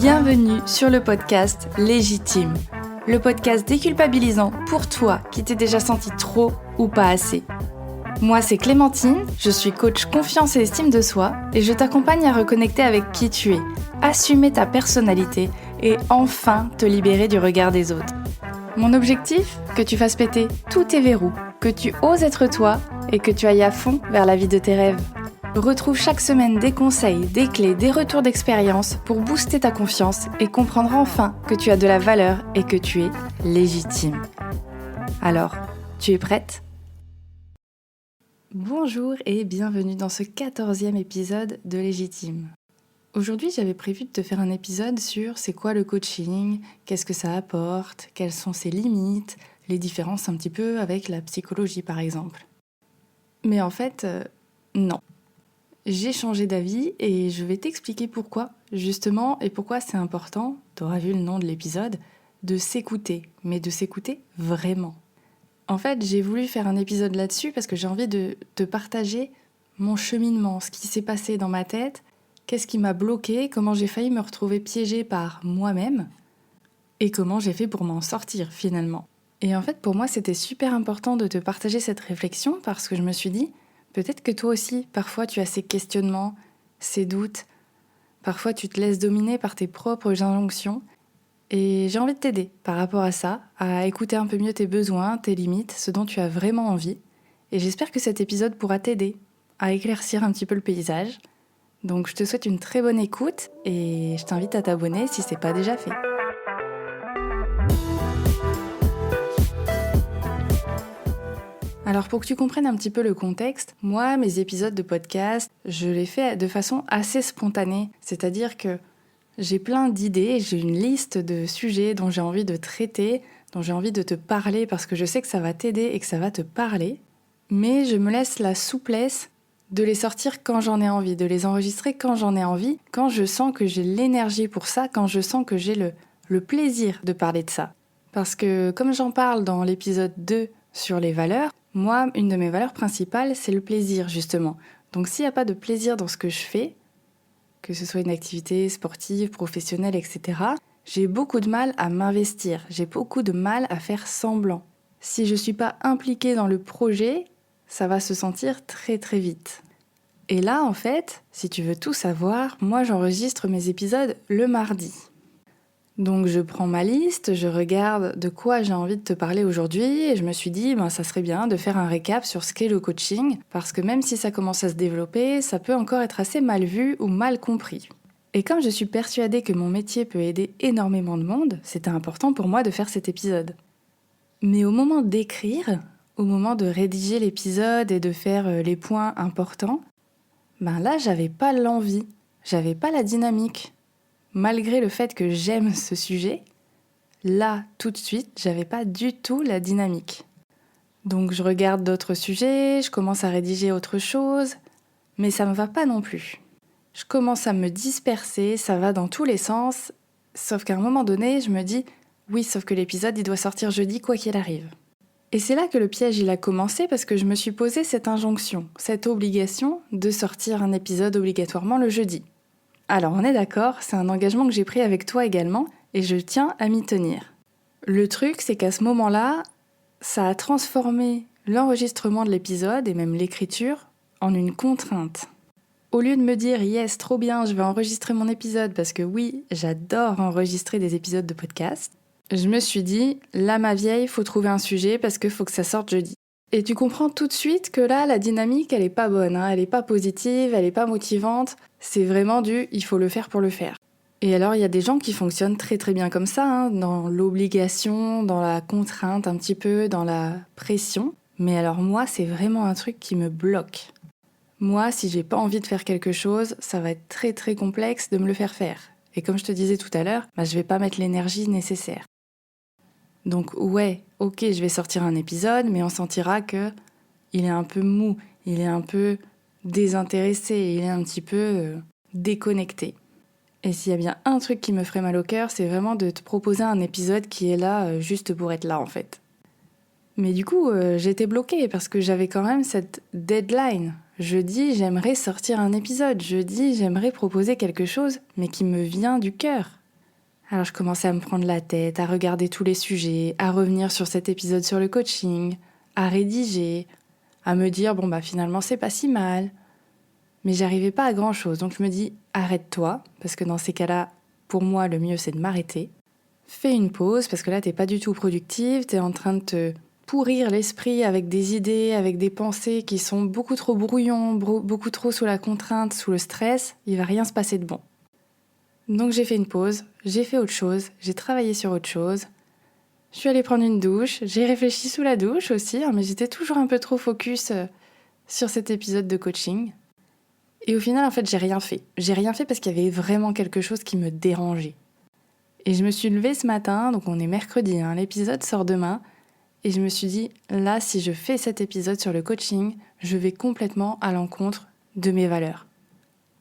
Bienvenue sur le podcast Légitime, le podcast déculpabilisant pour toi qui t'es déjà senti trop ou pas assez. Moi c'est Clémentine, je suis coach confiance et estime de soi et je t'accompagne à reconnecter avec qui tu es, assumer ta personnalité et enfin te libérer du regard des autres. Mon objectif, que tu fasses péter tous tes verrous, que tu oses être toi et que tu ailles à fond vers la vie de tes rêves. Retrouve chaque semaine des conseils, des clés, des retours d'expérience pour booster ta confiance et comprendre enfin que tu as de la valeur et que tu es légitime. Alors, tu es prête ? Bonjour et bienvenue dans ce 14e épisode de Légitime. Aujourd'hui, j'avais prévu de te faire un épisode sur c'est quoi le coaching, qu'est-ce que ça apporte, quelles sont ses limites, les différences un petit peu avec la psychologie par exemple. Mais en fait, non. J'ai changé d'avis et je vais t'expliquer pourquoi, justement, et pourquoi c'est important, t'auras vu le nom de l'épisode, de s'écouter, mais de s'écouter vraiment. En fait, j'ai voulu faire un épisode là-dessus parce que j'ai envie de te partager mon cheminement, ce qui s'est passé dans ma tête, qu'est-ce qui m'a bloqué, comment j'ai failli me retrouver piégée par moi-même et comment j'ai fait pour m'en sortir finalement. Et en fait, pour moi, c'était super important de te partager cette réflexion parce que je me suis dit, peut-être que toi aussi, parfois tu as ces questionnements, ces doutes, parfois tu te laisses dominer par tes propres injonctions et j'ai envie de t'aider par rapport à ça, à écouter un peu mieux tes besoins, tes limites, ce dont tu as vraiment envie et j'espère que cet épisode pourra t'aider à éclaircir un petit peu le paysage. Donc je te souhaite une très bonne écoute et je t'invite à t'abonner si c'est pas déjà fait. Alors pour que tu comprennes un petit peu le contexte, moi mes épisodes de podcast, je les fais de façon assez spontanée, c'est-à-dire que j'ai plein d'idées, j'ai une liste de sujets dont j'ai envie de traiter, dont j'ai envie de te parler parce que je sais que ça va t'aider et que ça va te parler, mais je me laisse la souplesse de les sortir quand j'en ai envie, de les enregistrer quand j'en ai envie, quand je sens que j'ai l'énergie pour ça, quand je sens que j'ai le plaisir de parler de ça. Parce que comme j'en parle dans l'épisode 2 sur les valeurs, moi, une de mes valeurs principales, c'est le plaisir, justement. Donc s'il n'y a pas de plaisir dans ce que je fais, que ce soit une activité sportive, professionnelle, etc., j'ai beaucoup de mal à m'investir, j'ai beaucoup de mal à faire semblant. Si je ne suis pas impliquée dans le projet, ça va se sentir très très vite. Et là, en fait, si tu veux tout savoir, moi j'enregistre mes épisodes le mardi. Donc je prends ma liste, je regarde de quoi j'ai envie de te parler aujourd'hui et je me suis dit, ça serait bien de faire un récap sur ce qu'est le coaching parce que même si ça commence à se développer, ça peut encore être assez mal vu ou mal compris. Et comme je suis persuadée que mon métier peut aider énormément de monde, c'était important pour moi de faire cet épisode. Mais au moment d'écrire, au moment de rédiger l'épisode et de faire les points importants, là j'avais pas l'envie, j'avais pas la dynamique. Malgré le fait que j'aime ce sujet, là, tout de suite, j'avais pas du tout la dynamique. Donc je regarde d'autres sujets, je commence à rédiger autre chose, mais ça me va pas non plus. Je commence à me disperser, ça va dans tous les sens, sauf qu'à un moment donné, je me dis, oui, sauf que l'épisode, il doit sortir jeudi quoi qu'il arrive. Et c'est là que le piège, il a commencé parce que je me suis posé cette injonction, cette obligation de sortir un épisode obligatoirement le jeudi. Alors on est d'accord, c'est un engagement que j'ai pris avec toi également et je tiens à m'y tenir. Le truc, c'est qu'à ce moment-là, ça a transformé l'enregistrement de l'épisode et même l'écriture en une contrainte. Au lieu de me dire « yes, trop bien, je vais enregistrer mon épisode » parce que oui, j'adore enregistrer des épisodes de podcast, je me suis dit « là ma vieille, faut trouver un sujet parce qu'il faut que ça sorte jeudi ». Et tu comprends tout de suite que là, la dynamique, elle est pas bonne, elle est pas positive, elle est pas motivante. C'est vraiment il faut le faire pour le faire. Et alors, il y a des gens qui fonctionnent très très bien comme ça, dans l'obligation, dans la contrainte un petit peu, dans la pression. Mais alors moi, c'est vraiment un truc qui me bloque. Moi, si j'ai pas envie de faire quelque chose, ça va être très très complexe de me le faire faire. Et comme je te disais tout à l'heure, je vais pas mettre l'énergie nécessaire. Donc ouais, ok, je vais sortir un épisode, mais on sentira que il est un peu mou, il est un peu désintéressé, il est un petit peu déconnecté. Et s'il y a bien un truc qui me ferait mal au cœur, c'est vraiment de te proposer un épisode qui est là juste pour être là en fait. Mais du coup, j'étais bloquée parce que j'avais quand même cette deadline. Jeudi, j'aimerais sortir un épisode. Jeudi, j'aimerais proposer quelque chose, mais qui me vient du cœur. Alors je commençais à me prendre la tête, à regarder tous les sujets, à revenir sur cet épisode sur le coaching, à rédiger, à me dire finalement c'est pas si mal. Mais j'arrivais pas à grand chose, donc je me dis arrête-toi, parce que dans ces cas-là, pour moi le mieux c'est de m'arrêter. Fais une pause, parce que là t'es pas du tout productive, t'es en train de te pourrir l'esprit avec des idées, avec des pensées qui sont beaucoup trop brouillons, beaucoup trop sous la contrainte, sous le stress, il va rien se passer de bon. Donc j'ai fait une pause, j'ai fait autre chose, j'ai travaillé sur autre chose. Je suis allée prendre une douche, j'ai réfléchi sous la douche aussi, mais j'étais toujours un peu trop focus sur cet épisode de coaching. Et au final, en fait, j'ai rien fait. J'ai rien fait parce qu'il y avait vraiment quelque chose qui me dérangeait. Et je me suis levée ce matin, donc on est mercredi, l'épisode sort demain, et je me suis dit, là, si je fais cet épisode sur le coaching, je vais complètement à l'encontre de mes valeurs.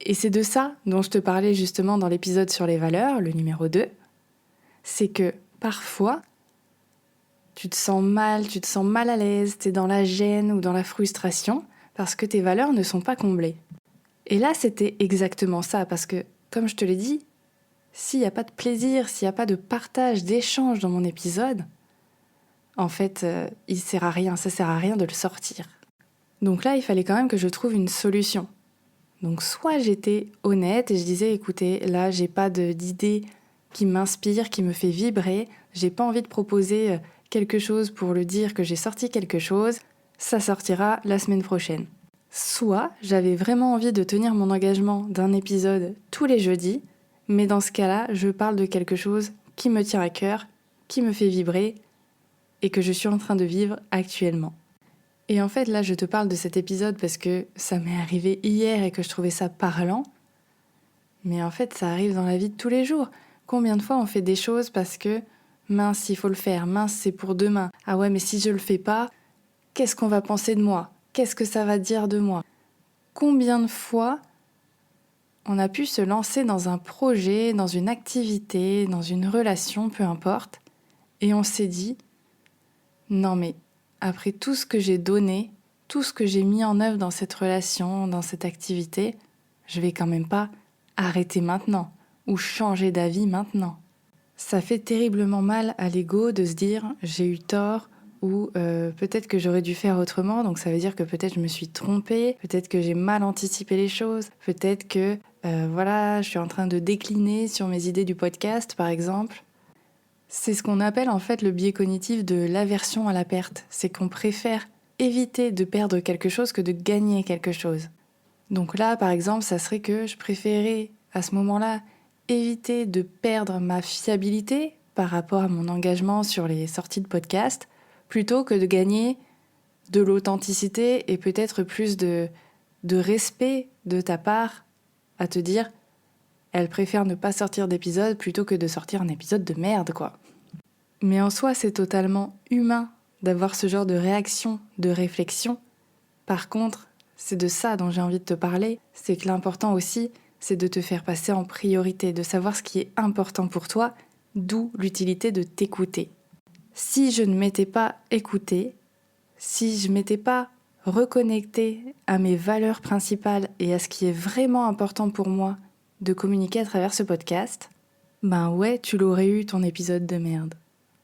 Et c'est de ça dont je te parlais justement dans l'épisode sur les valeurs, le numéro 2, c'est que parfois, tu te sens mal à l'aise, t'es dans la gêne ou dans la frustration, parce que tes valeurs ne sont pas comblées. Et là, c'était exactement ça, parce que, comme je te l'ai dit, s'il n'y a pas de plaisir, s'il n'y a pas de partage, d'échange dans mon épisode, en fait, ça sert à rien de le sortir. Donc là, il fallait quand même que je trouve une solution. Donc soit j'étais honnête et je disais, écoutez, là, j'ai pas d'idée qui m'inspire, qui me fait vibrer, j'ai pas envie de proposer quelque chose pour le dire que j'ai sorti quelque chose, ça sortira la semaine prochaine. Soit j'avais vraiment envie de tenir mon engagement d'un épisode tous les jeudis, mais dans ce cas-là, je parle de quelque chose qui me tient à cœur, qui me fait vibrer et que je suis en train de vivre actuellement. Et en fait, là, je te parle de cet épisode parce que ça m'est arrivé hier et que je trouvais ça parlant. Mais en fait, ça arrive dans la vie de tous les jours. Combien de fois on fait des choses parce que mince, il faut le faire, mince, c'est pour demain. Ah ouais, mais si je le fais pas, qu'est-ce qu'on va penser de moi ? Qu'est-ce que ça va dire de moi ? Combien de fois on a pu se lancer dans un projet, dans une activité, dans une relation, peu importe, et on s'est dit « Non mais, après tout ce que j'ai donné, tout ce que j'ai mis en œuvre dans cette relation, dans cette activité, je vais quand même pas arrêter maintenant ou changer d'avis maintenant. » Ça fait terriblement mal à l'ego de se dire « J'ai eu tort » ou peut-être que j'aurais dû faire autrement, donc ça veut dire que peut-être je me suis trompée, peut-être que j'ai mal anticipé les choses, peut-être que je suis en train de décliner sur mes idées du podcast par exemple. C'est ce qu'on appelle en fait le biais cognitif de l'aversion à la perte, c'est qu'on préfère éviter de perdre quelque chose que de gagner quelque chose. Donc là par exemple ça serait que je préférais à ce moment-là éviter de perdre ma fiabilité par rapport à mon engagement sur les sorties de podcast, plutôt que de gagner de l'authenticité et peut-être plus de respect de ta part à te dire elle préfère ne pas sortir d'épisode plutôt que de sortir un épisode de merde, quoi. Mais en soi, c'est totalement humain d'avoir ce genre de réaction, de réflexion. Par contre, c'est de ça dont j'ai envie de te parler, c'est que l'important aussi, c'est de te faire passer en priorité, de savoir ce qui est important pour toi, d'où l'utilité de t'écouter. Si je ne m'étais pas écoutée, si je m'étais pas reconnectée à mes valeurs principales et à ce qui est vraiment important pour moi de communiquer à travers ce podcast, tu l'aurais eu ton épisode de merde.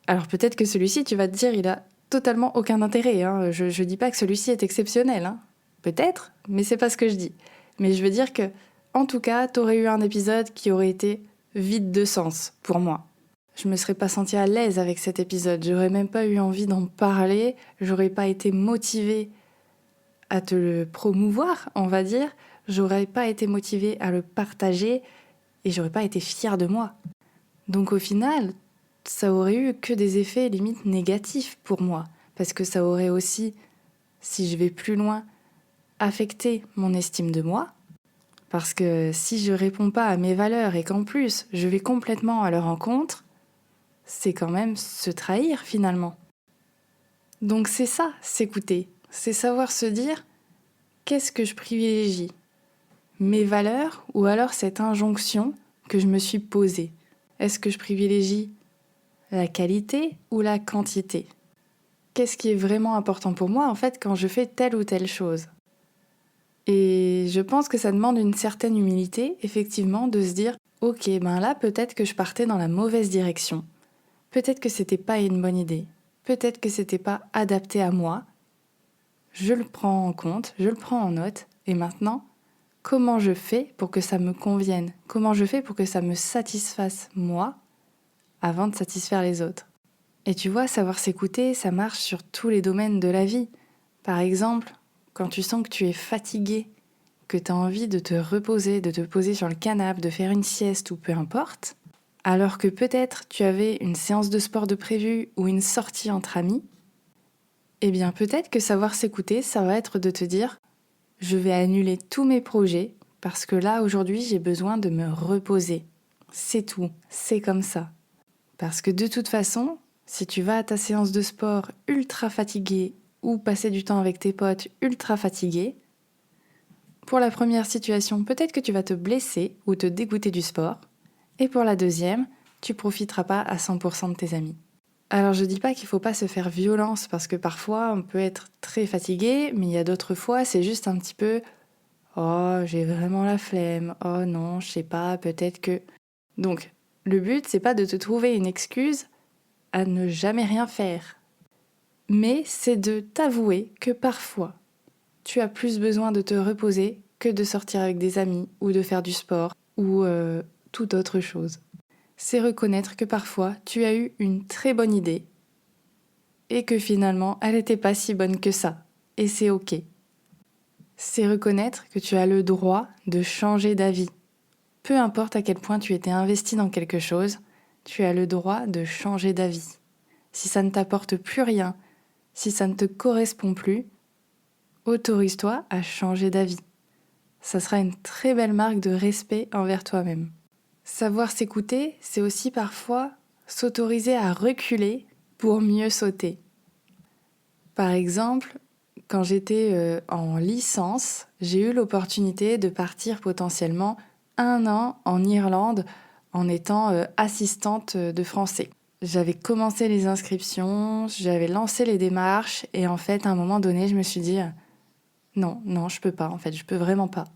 Alors peut-être que celui-ci, tu vas te dire, il a totalement aucun intérêt. Je dis pas que celui-ci est exceptionnel. Peut-être, mais c'est pas ce que je dis. Mais je veux dire que, en tout cas, t'aurais eu un épisode qui aurait été vide de sens pour moi. Je me serais pas sentie à l'aise avec cet épisode, j'aurais même pas eu envie d'en parler, j'aurais pas été motivée à te le promouvoir, on va dire, j'aurais pas été motivée à le partager et j'aurais pas été fière de moi. Donc au final, ça aurait eu que des effets limite négatifs pour moi, parce que ça aurait aussi, si je vais plus loin, affecté mon estime de moi, parce que si je réponds pas à mes valeurs et qu'en plus je vais complètement à leur encontre, c'est quand même se trahir finalement. Donc c'est ça, s'écouter. C'est savoir se dire, qu'est-ce que je privilégie ? Mes valeurs ou alors cette injonction que je me suis posée ? Est-ce que je privilégie la qualité ou la quantité ? Qu'est-ce qui est vraiment important pour moi en fait quand je fais telle ou telle chose ? Et je pense que ça demande une certaine humilité, effectivement, de se dire ok, ben là peut-être que je partais dans la mauvaise direction. Peut-être que c'était pas une bonne idée. Peut-être que c'était pas adapté à moi. Je le prends en compte, je le prends en note. Et maintenant, comment je fais pour que ça me convienne? Comment je fais pour que ça me satisfasse moi avant de satisfaire les autres? Et tu vois, savoir s'écouter, ça marche sur tous les domaines de la vie. Par exemple, quand tu sens que tu es fatigué, que tu as envie de te reposer, de te poser sur le canapé, de faire une sieste ou peu importe, alors que peut-être tu avais une séance de sport de prévu ou une sortie entre amis, eh bien peut-être que savoir s'écouter, ça va être de te dire « Je vais annuler tous mes projets parce que là, aujourd'hui, j'ai besoin de me reposer. C'est tout, c'est comme ça. » Parce que de toute façon, si tu vas à ta séance de sport ultra fatigué ou passer du temps avec tes potes ultra fatigués, pour la première situation, peut-être que tu vas te blesser ou te dégoûter du sport. Et pour la deuxième, tu profiteras pas à 100% de tes amis. Alors je dis pas qu'il faut pas se faire violence parce que parfois on peut être très fatigué, mais il y a d'autres fois c'est juste un petit peu oh j'ai vraiment la flemme, oh non je sais pas peut-être que. Donc le but c'est pas de te trouver une excuse à ne jamais rien faire, mais c'est de t'avouer que parfois tu as plus besoin de te reposer que de sortir avec des amis ou de faire du sport ou toute autre chose. C'est reconnaître que parfois tu as eu une très bonne idée et que finalement elle n'était pas si bonne que ça. Et c'est ok. C'est reconnaître que tu as le droit de changer d'avis. Peu importe à quel point tu étais investi dans quelque chose, tu as le droit de changer d'avis. Si ça ne t'apporte plus rien, si ça ne te correspond plus, autorise-toi à changer d'avis. Ça sera une très belle marque de respect envers toi-même. Savoir s'écouter, c'est aussi parfois s'autoriser à reculer pour mieux sauter. Par exemple, quand j'étais en licence, j'ai eu l'opportunité de partir potentiellement 1 an en Irlande en étant assistante de français. J'avais commencé les inscriptions, j'avais lancé les démarches et en fait, à un moment donné, je me suis dit non, je peux pas, en fait, je peux vraiment pas.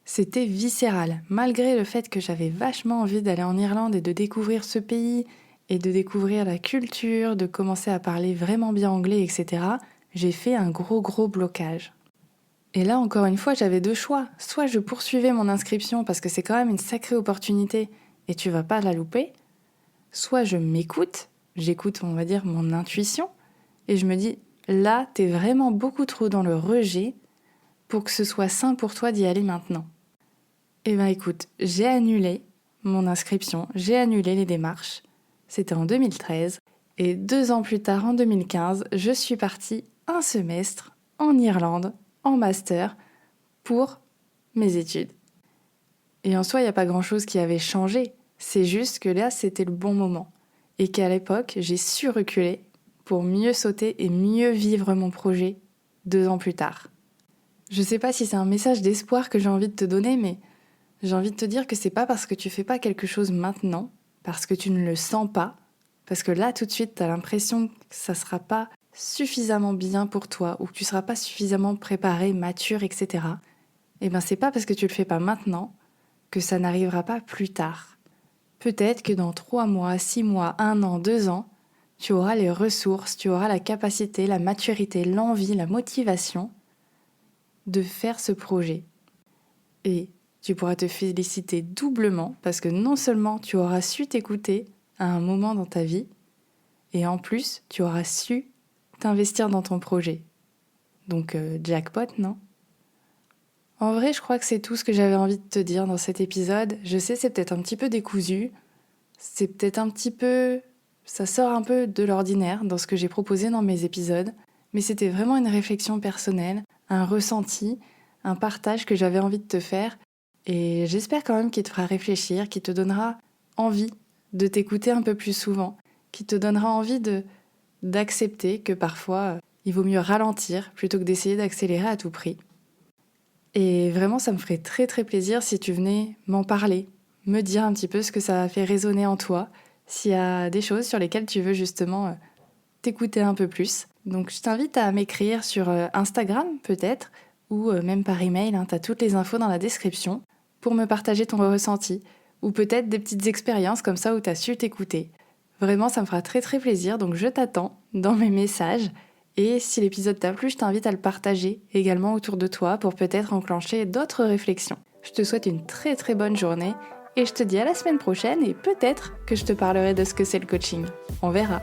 C'était viscéral, malgré le fait que j'avais vachement envie d'aller en Irlande et de découvrir ce pays et de découvrir la culture, de commencer à parler vraiment bien anglais, etc. J'ai fait un gros blocage. Et là, encore une fois, j'avais 2 choix. Soit je poursuivais mon inscription parce que c'est quand même une sacrée opportunité et tu vas pas la louper. Soit je m'écoute, j'écoute, on va dire, mon intuition et je me dis, là, t'es vraiment beaucoup trop dans le rejet pour que ce soit sain pour toi d'y aller maintenant. Eh ben écoute, j'ai annulé mon inscription, j'ai annulé les démarches. C'était en 2013. Et 2 ans plus tard, en 2015, je suis partie un semestre en Irlande, en master, pour mes études. Et en soi, il n'y a pas grand-chose qui avait changé. C'est juste que là, c'était le bon moment. Et qu'à l'époque, j'ai su reculer pour mieux sauter et mieux vivre mon projet 2 ans plus tard. Je sais pas si c'est un message d'espoir que j'ai envie de te donner, mais j'ai envie de te dire que c'est pas parce que tu fais pas quelque chose maintenant, parce que tu ne le sens pas, parce que là tout de suite t'as l'impression que ça sera pas suffisamment bien pour toi ou que tu seras pas suffisamment préparé, mature, etc. Eh ben c'est pas parce que tu le fais pas maintenant que ça n'arrivera pas plus tard. Peut-être que dans 3 mois, 6 mois, 1 an, 2 ans, tu auras les ressources, tu auras la capacité, la maturité, l'envie, la motivation de faire ce projet. Et tu pourras te féliciter doublement parce que non seulement tu auras su t'écouter à un moment dans ta vie, et en plus tu auras su t'investir dans ton projet. Donc jackpot, non? En vrai, je crois que c'est tout ce que j'avais envie de te dire dans cet épisode. Je sais, c'est peut-être un petit peu décousu, c'est peut-être un petit peu... ça sort un peu de l'ordinaire dans ce que j'ai proposé dans mes épisodes, mais c'était vraiment une réflexion personnelle, un ressenti, un partage que j'avais envie de te faire. Et j'espère quand même qu'il te fera réfléchir, qu'il te donnera envie de t'écouter un peu plus souvent, qu'il te donnera envie d'accepter que parfois il vaut mieux ralentir plutôt que d'essayer d'accélérer à tout prix. Et vraiment, ça me ferait très plaisir si tu venais m'en parler, me dire un petit peu ce que ça a fait résonner en toi, s'il y a des choses sur lesquelles tu veux justement t'écouter un peu plus. Donc je t'invite à m'écrire sur Instagram peut-être, ou même par email, hein, tu as toutes les infos dans la description, pour me partager ton ressenti, ou peut-être des petites expériences comme ça où tu as su t'écouter. Vraiment, ça me fera très très plaisir, donc je t'attends dans mes messages. Et si l'épisode t'a plu, je t'invite à le partager également autour de toi pour peut-être enclencher d'autres réflexions. Je te souhaite une très très bonne journée et je te dis à la semaine prochaine et peut-être que je te parlerai de ce que c'est le coaching. On verra.